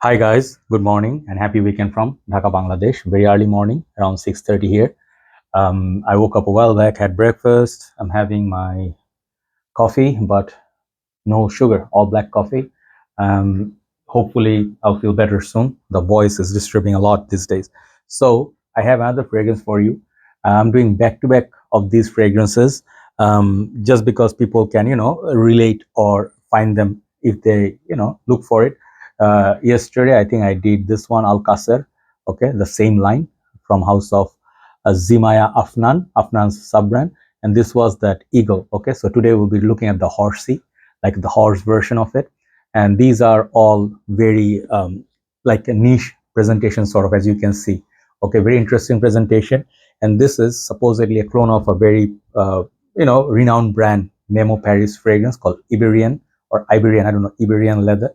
Hi guys, good morning and happy weekend from Dhaka, Bangladesh. Very early morning, around 6:30 here. I woke up a while back, had breakfast. I'm having my coffee, but no sugar, all black coffee. Hopefully, I'll feel better soon. The voice is disturbing a lot these days. So I have another fragrance for you. I'm doing back to back of these fragrances, just because people can, relate or find them if they, look for it. Yesterday, I think I did this one, Alcacer, okay, the same line from House of Zimaya Afnan, Afnan's sub-brand, and this was that eagle, okay. So today we'll be looking at the horsey, like the horse version of it, and these are all very like a niche presentation, sort of, as you can see, okay, very interesting presentation. And this is supposedly a clone of a very renowned brand, Memo Paris fragrance called Iberian or Iberian, I don't know, Iberian Leather.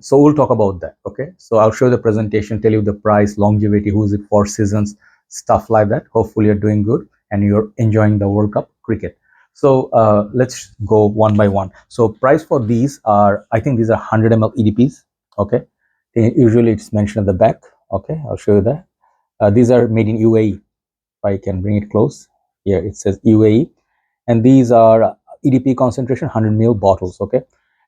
So we'll talk about that, okay. So I'll show you the presentation, tell you the price, longevity, who is it for, seasons, stuff like that. Hopefully you're doing good and you're enjoying the World Cup cricket. So let's go one by one. So price for these are, I think these are 100 ml EDPs, okay. Usually it's mentioned at the back, okay. I'll show you that. These are made in UAE. If I can bring it close, here it says UAE, and these are EDP concentration 100 ml bottles, okay.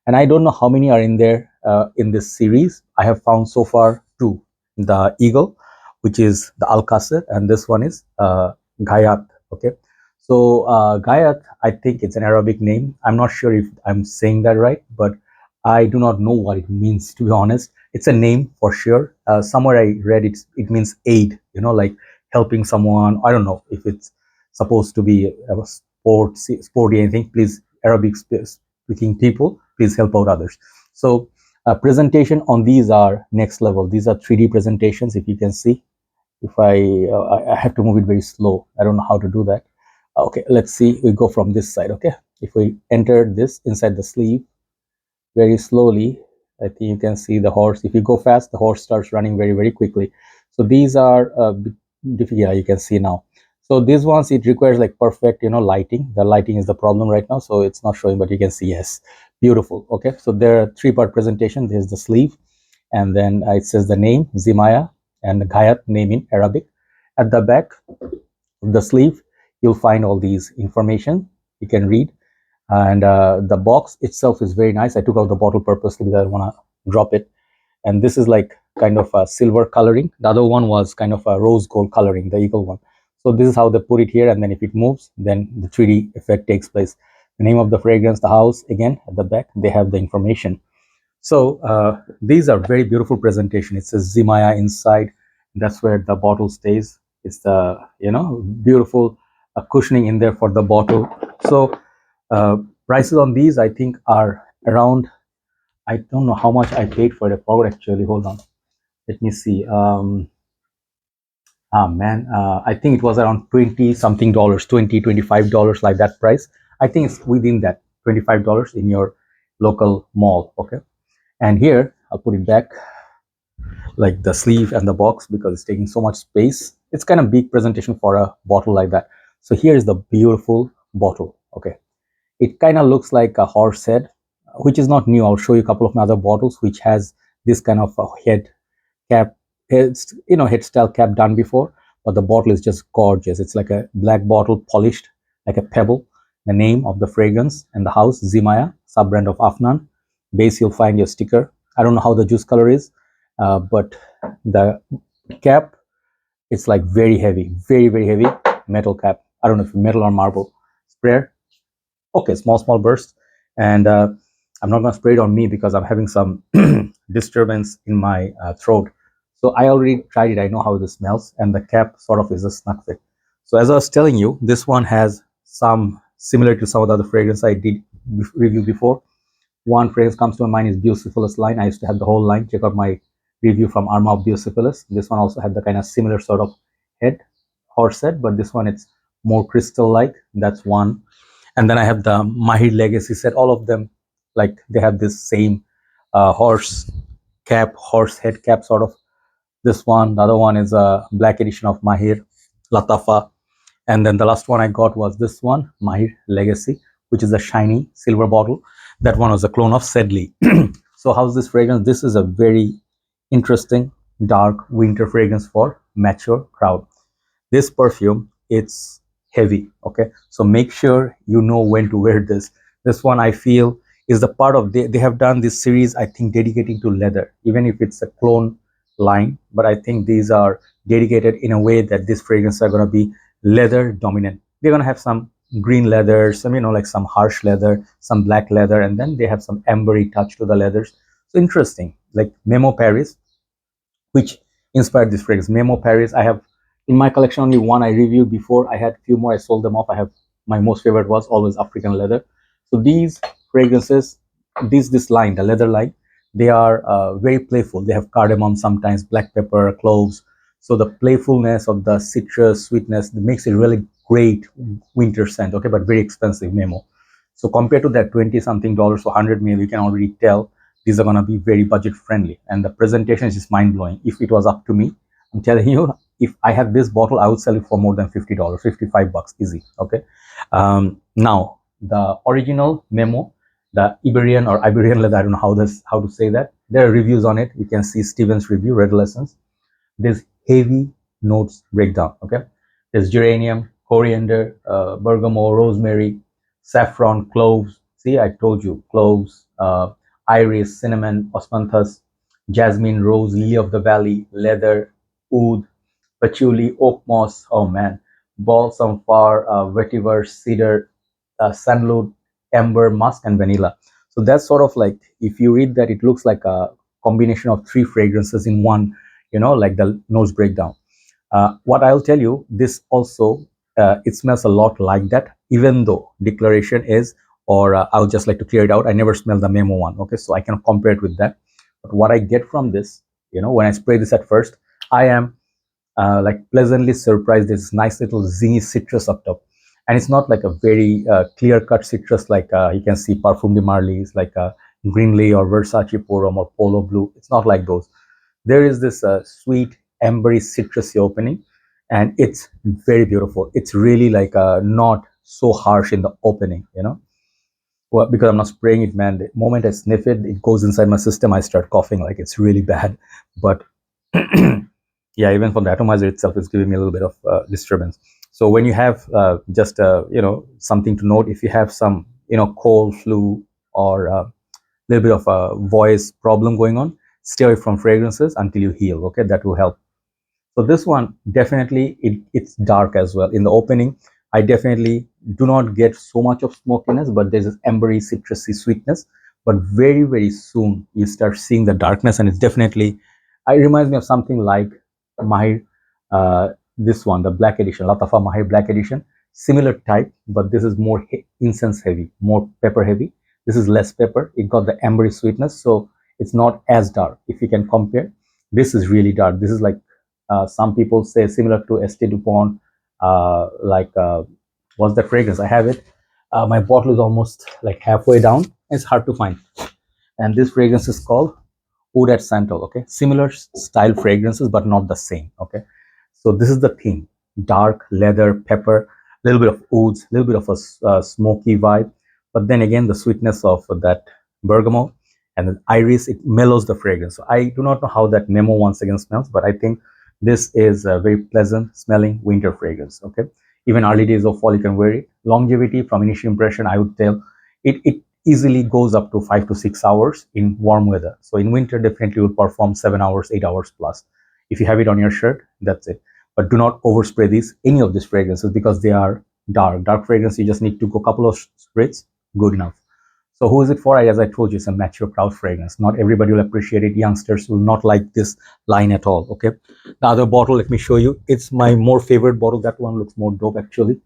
And I don't know how many are in there in this series. I have found so far two: the eagle, which is the Alcacer, and this one is Ghayath, okay. So Ghayath, I think it's an Arabic name. I'm not sure if I'm saying that right, but I do not know what it means, to be honest. It's a name for sure. Somewhere I read it means aid, like helping someone. I don't know if it's supposed to be a sporty anything. Please, Arabic speaking people, please help out others. So presentation on these are next level. These are 3D presentations, if you can see. If I have to move it very slow, I don't know how to do that. Okay, let's see. We go from this side, okay. If we enter this inside the sleeve very slowly, I think you can see the horse. If you go fast, the horse starts running very, very quickly. So these are difficult. Yeah, you can see now. So these ones, it requires like perfect, lighting. The lighting is the problem right now, so it's not showing, but you can see, yes, beautiful. Okay, so there are three-part presentation. There's the sleeve, and then it says the name Zimaya and Ghayath, name in Arabic. At the back of the sleeve, you'll find all these information you can read. And the box itself is very nice. I took out the bottle purposely because I want to drop it. And this is like kind of a silver coloring. The other one was kind of a rose gold coloring, the eagle one. So this is how they put it here, and then if it moves, then the 3D effect takes place. The name of the fragrance, the house, again at the back they have the information. So these are very beautiful presentation. It says Zimaya inside. That's where the bottle stays. It's the beautiful cushioning in there for the bottle. So prices on these, I think, are around, I don't know how much I paid for it. I forgot actually. Hold on, let me see. Man, I think it was around 20 something dollars, $25, like that price. I think it's within that $25 in your local mall, okay. And here I'll put it back, like the sleeve and the box, because it's taking so much space. It's kind of big presentation for a bottle like that. So here is the beautiful bottle, okay. It kind of looks like a horse head, which is not new. I'll show you a couple of other bottles which has this kind of head cap, head style cap done before, but the bottle is just gorgeous. It's like a black bottle, polished like a pebble. The name of the fragrance and the house, Zimaya, sub brand of Afnan. Base, you'll find your sticker. I don't know how the juice color is, but the cap, it's like very heavy, very, very heavy metal cap. I don't know if metal or marble. Sprayer, okay, small burst. And I'm not going to spray it on me because I'm having some disturbance in my throat. So I already tried it. I know how this smells, and the cap sort of is a snug fit. So as I was telling you, this one has some similar to some of the other fragrance I did review before. One fragrance comes to my mind is Bucephalus line. I used to have the whole line. Check out my review from Arma of Bucephalus. This one also had the kind of similar sort of head, horse head, but this one it's more crystal-like. That's one. And then I have the Mahir Legacy set. All of them, like, they have this same horse head cap sort of. This one, the other one is a black edition of Mahir Latafa. And then the last one I got was this one, Mahir Legacy, which is a shiny silver bottle. That one was a clone of Sedley. So how's this fragrance? This is a very interesting dark winter fragrance for mature crowd. This perfume, it's heavy, okay, so make sure you know when to wear this. This one I feel is the part of, they have done this series, I think, dedicating to leather, even if it's a clone line, but I think these are dedicated in a way that these fragrances are going to be leather dominant. They're going to have some green leather, some, you know, like some harsh leather, some black leather, and then they have some ambery touch to the leathers. So interesting, like Memo Paris, which inspired this fragrance. Memo Paris, I have in my collection only one I reviewed before. I had few more, I sold them off. I have, my most favorite was always African leather. So these fragrances, this line, the leather line, they are very playful. They have cardamom, sometimes black pepper, cloves. So the playfulness of the citrus sweetness makes it really great winter scent. Okay, but very expensive Memo. So compared to that 20 something dollars for 100 ml, you can already tell these are going to be very budget friendly, and the presentation is just mind blowing. If it was up to me, I'm telling you, if I had this bottle, I would sell it for more than $50, $55 easy. Okay. Now the original Memo, the Iberian or Iberian leather, I don't know how to say that. There are reviews on it. You can see Steven's review, Red Lessons. There's heavy notes breakdown. Okay, there's geranium, coriander, bergamot, rosemary, saffron, cloves. See, I told you, cloves, iris, cinnamon, osmanthus, jasmine, rose, lily of the valley, leather, oud, patchouli, oak moss. Oh man, balsam fir, vetiver, cedar, sandalwood, amber, musk, and vanilla. So that's sort of like, if you read that, it looks like a combination of three fragrances in one. You know, like the nose breakdown. What I'll tell you, this also, it smells a lot like that, even though declaration is, or I'll just like to clear it out, I never smell the Memo one. Okay, so I can compare it with that. But what I get from this, you know, when I spray this at first, I am like pleasantly surprised. There's nice little zingy citrus up top, and it's not like a very clear cut citrus like you can see Parfum de Marly's, like Greenlee or Versace Porum or Polo Blue. It's not like those. There is this sweet ambery citrusy opening, and it's very beautiful. It's really like not so harsh in the opening, you know. Well, because I'm not spraying it, man, the moment I sniff it, it goes inside my system, I start coughing, like it's really bad. But yeah, even from the atomizer itself, it's giving me a little bit of disturbance. So when you have just you know, something to note, if you have some, you know, cold, flu, or little bit of a voice problem going on, stay away from fragrances until you heal. Okay, that will help. So this one, definitely, it's dark as well. In the opening, I definitely do not get so much of smokiness, but there's this ambery, citrusy sweetness. But very, very soon, you start seeing the darkness, and it's definitely, it reminds me of something like Mahir, this one, the Black Edition, Latafa Mahir Black Edition, similar type, but this is more incense heavy, more pepper heavy. This is less pepper. It got the ambery sweetness, so it's not as dark. If you can compare, this is really dark. This is like, some people say similar to Estee Dupont, like what's the fragrance? I have it. My bottle is almost like halfway down. It's hard to find. And this fragrance is called Oud at Santal. Okay, similar style fragrances, but not the same. Okay, so this is the theme: dark leather, pepper, a little bit of ouds, a little bit of a smoky vibe, but then again the sweetness of that bergamot and the iris, it mellows the fragrance. So I do not know how that Memo once again smells, but I think this is a very pleasant smelling winter fragrance. Okay, even early days of fall you can wear it. Longevity from initial impression, I would tell it easily goes up to 5 to 6 hours in warm weather. So in winter, definitely will perform 7 hours, 8 hours plus. If you have it on your shirt, that's it. But do not overspray any of these fragrances, because they are dark fragrance. You just need to go a couple of sprays, good enough. So who is it for? As I told you, it's a mature crowd fragrance. Not everybody will appreciate it. Youngsters will not like this line at all. Okay. The other bottle, let me show you. It's my more favorite bottle. That one looks more dope actually. If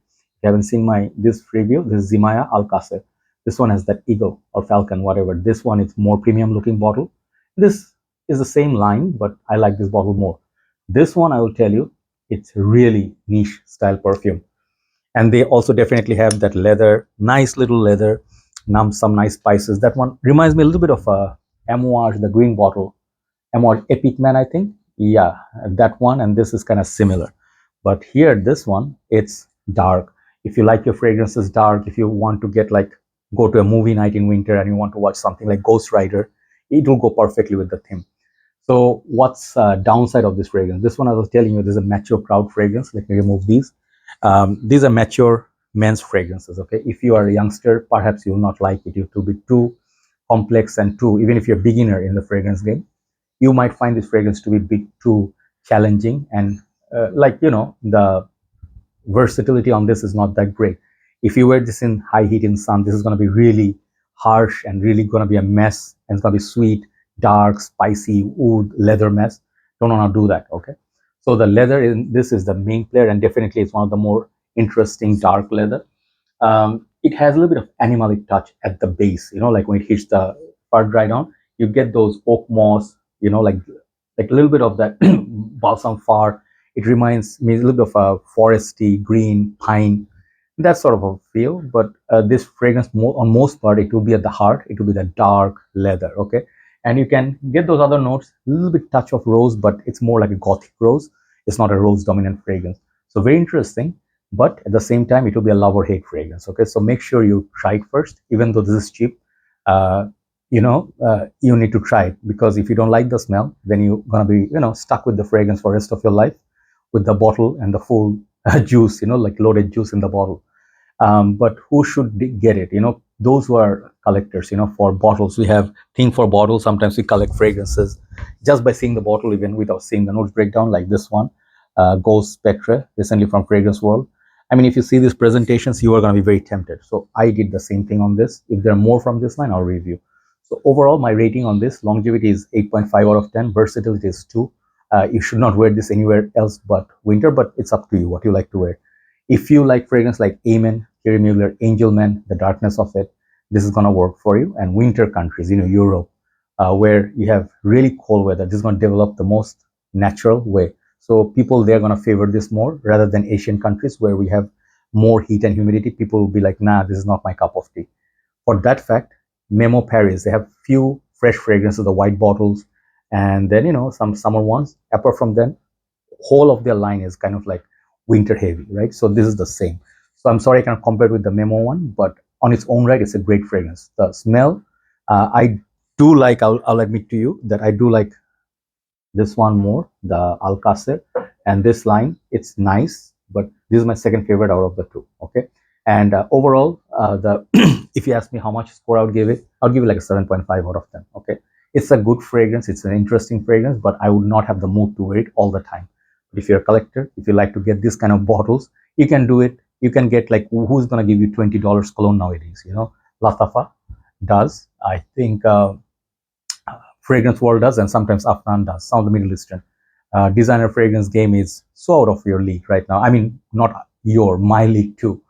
you haven't seen this review, this is Zimaya Alcacer. This one has that eagle or falcon, whatever. This one is more premium looking bottle. This is the same line, but I like this bottle more. This one, I will tell you, it's really niche style perfume. And they also definitely have that leather, nice little leather, some nice spices. That one reminds me a little bit of a Amouage, the green bottle, Amouage Epic Man, I think. Yeah, that one. And this is kind of similar. But here, this one, it's dark. If you like your fragrances dark, if you want to get like, go to a movie night in winter and you want to watch something like Ghost Rider, it will go perfectly with the theme. So what's downside of this fragrance? This one I was telling you, this is a mature proud fragrance. Let me remove these. These are mature men's fragrances. Okay, if you are a youngster, perhaps you will not like it. It will be too complex and too, even if you're a beginner in the fragrance game, you might find this fragrance to be a bit too challenging, and like the versatility on this is not that great. If you wear this in high heat in sun, this is going to be really harsh and really going to be a mess, and it's going to be sweet, dark, spicy, wood, leather mess. Don't want to do that. Okay, so the leather in this is the main player, and definitely it's one of the more interesting dark leather. It has a little bit of animalic touch at the base, like when it hits the fur dry down, you get those oak moss, like a little bit of that balsam fir. It reminds me a little bit of a foresty, green, pine, that sort of a feel. But this fragrance, on most part, it will be at the heart. It will be the dark leather, okay? And you can get those other notes, a little bit touch of rose, but it's more like a gothic rose. It's not a rose dominant fragrance. So very interesting. But at the same time, it will be a love or hate fragrance, okay? So make sure you try it first, even though this is cheap. Uh, you need to try it, because if you don't like the smell, then you're gonna be stuck with the fragrance for the rest of your life, with the bottle and the full juice, like loaded juice in the bottle. But who should get it? Those who are collectors, for bottles. We have thing for bottles. Sometimes we collect fragrances just by seeing the bottle, even without seeing the notes breakdown, like this one, Ghost Spectre, recently from Fragrance World. I mean, if you see these presentations, you are going to be very tempted. So I did the same thing on this. If there are more from this line, I'll review. So overall, my rating on this, longevity is 8.5 out of 10. Versatility is 2. You should not wear this anywhere else but winter, but it's up to you what you like to wear. If you like fragrance like Amin, Thierry Mugler, Angelman, the darkness of it, this is going to work for you. And winter countries, Europe, where you have really cold weather, this is going to develop the most natural way. So people, they're going to favor this more rather than Asian countries where we have more heat and humidity. People will be like, nah, this is not my cup of tea. For that fact, Memo Paris, they have few fresh fragrances, the white bottles, and then some summer ones. Apart from them, whole of their line is kind of like winter heavy, right? So this is the same. So I'm sorry I can't compare it with the Memo one, but on its own right, it's a great fragrance. The smell, I do like. I'll admit to you that I do like this one more, the Alcacer, and this line, it's nice, but this is my second favorite out of the two. Okay, and overall, the if you ask me how much score I would give it, I'll give it like a 7.5 out of 10. Okay, it's a good fragrance, it's an interesting fragrance, but I would not have the mood to wear it all the time. But if you're a collector, if you like to get this kind of bottles, you can do it. You can get, like, who's gonna give you $20 cologne nowadays? Latafa does, I think. Fragrance World does, and sometimes Afnan does. Some of the Middle Eastern designer fragrance game is so out of your league right now. I mean, not my league too.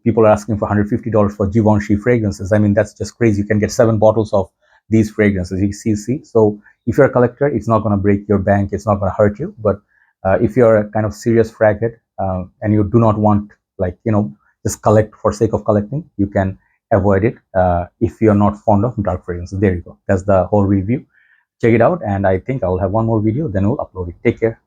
People are asking for $150 for Givenchy fragrances. I mean, that's just crazy. You can get 7 bottles of these fragrances. You see. So if you're a collector, it's not going to break your bank. It's not going to hurt you. But if you're a kind of serious frag head, and you do not want, like, just collect for sake of collecting, you can avoid it if you're not fond of dark fragrances. There you go. That's the whole review. Check it out, and I think I will have one more video, then we'll upload it. Take care.